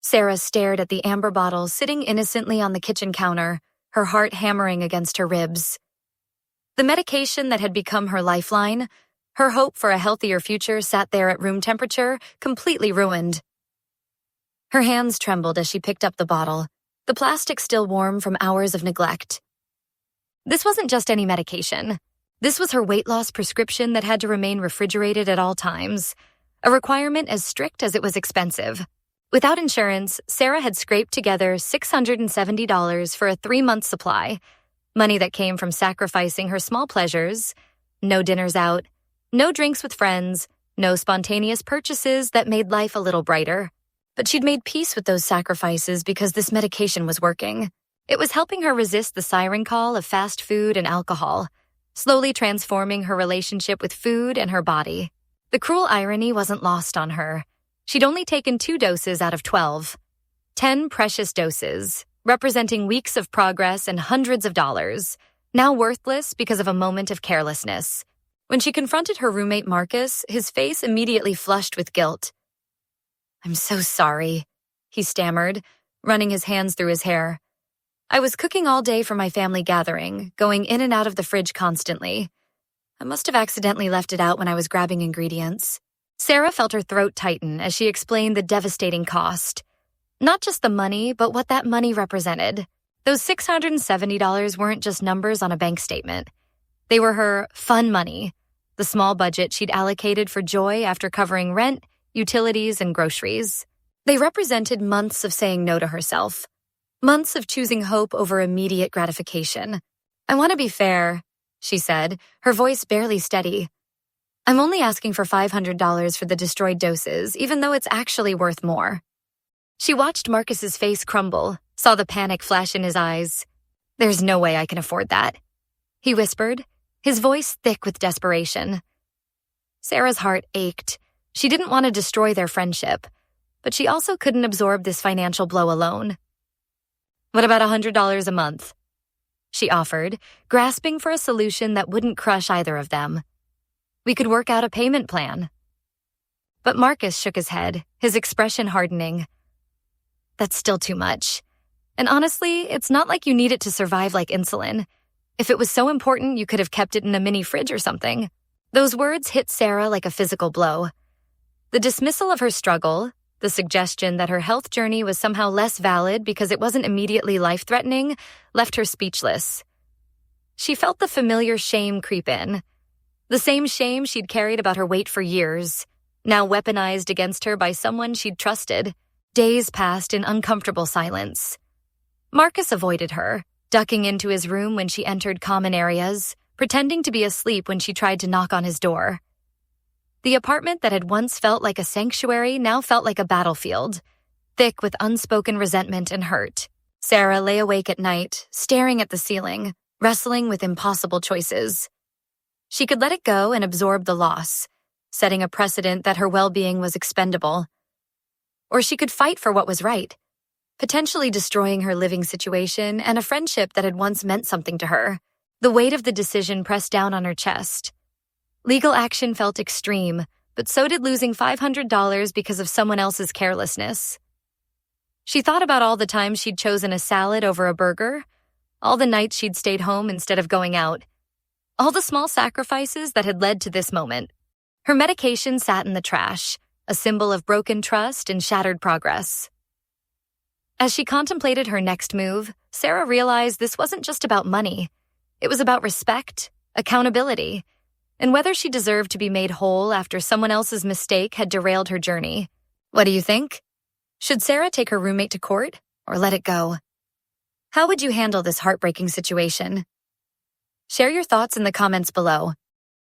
Sarah stared at the amber bottle sitting innocently on the kitchen counter, her heart hammering against her ribs. The medication that had become her lifeline, her hope for a healthier future, sat there at room temperature, completely ruined. Her hands trembled as she picked up the bottle, the plastic still warm from hours of neglect. This wasn't just any medication. This was her weight loss prescription that had to remain refrigerated at all times, a requirement as strict as it was expensive. Without insurance, Sarah had scraped together $670 for a 3-month supply, money that came from sacrificing her small pleasures, no dinners out, no drinks with friends, no spontaneous purchases that made life a little brighter. But she'd made peace with those sacrifices because this medication was working. It was helping her resist the siren call of fast food and alcohol, slowly transforming her relationship with food and her body. The cruel irony wasn't lost on her. She'd only taken 2 doses out of 12. 10 precious doses, representing weeks of progress and hundreds of dollars, now worthless because of a moment of carelessness. When she confronted her roommate Marcus, his face immediately flushed with guilt. "I'm so sorry," he stammered, running his hands through his hair. "I was cooking all day for my family gathering, going in and out of the fridge constantly. I must have accidentally left it out when I was grabbing ingredients." Sarah felt her throat tighten as she explained the devastating cost. Not just the money, but what that money represented. Those $670 weren't just numbers on a bank statement. They were her fun money, the small budget she'd allocated for joy after covering rent, utilities, and groceries. They represented months of saying no to herself, months of choosing hope over immediate gratification. "I want to be fair," she said, her voice barely steady. "I'm only asking for $500 for the destroyed doses, even though it's actually worth more." She watched Marcus's face crumble, saw the panic flash in his eyes. "There's no way I can afford that," he whispered, his voice thick with desperation. Sarah's heart ached. She didn't want to destroy their friendship, but she also couldn't absorb this financial blow alone. "What about $100 a month?" she offered, grasping for a solution that wouldn't crush either of them. "We could work out a payment plan." But Marcus shook his head, his expression hardening. "That's still too much. And honestly, it's not like you need it to survive like insulin. If it was so important, you could have kept it in a mini fridge or something." Those words hit Sarah like a physical blow. The dismissal of her struggle, the suggestion that her health journey was somehow less valid because it wasn't immediately life-threatening, left her speechless. She felt the familiar shame creep in. The same shame she'd carried about her weight for years, now weaponized against her by someone she'd trusted. Days passed in uncomfortable silence. Marcus avoided her, ducking into his room when she entered common areas, pretending to be asleep when she tried to knock on his door. The apartment that had once felt like a sanctuary now felt like a battlefield, thick with unspoken resentment and hurt. Sarah lay awake at night, staring at the ceiling, wrestling with impossible choices. She could let it go and absorb the loss, setting a precedent that her well-being was expendable. Or she could fight for what was right, potentially destroying her living situation and a friendship that had once meant something to her. The weight of the decision pressed down on her chest. Legal action felt extreme, but so did losing $500 because of someone else's carelessness. She thought about all the times she'd chosen a salad over a burger, all the nights she'd stayed home instead of going out, all the small sacrifices that had led to this moment. Her medication sat in the trash, a symbol of broken trust and shattered progress. As she contemplated her next move, Sarah realized this wasn't just about money. It was about respect, accountability, and whether she deserved to be made whole after someone else's mistake had derailed her journey. What do you think? Should Sarah take her roommate to court or let it go? How would you handle this heartbreaking situation? Share your thoughts in the comments below.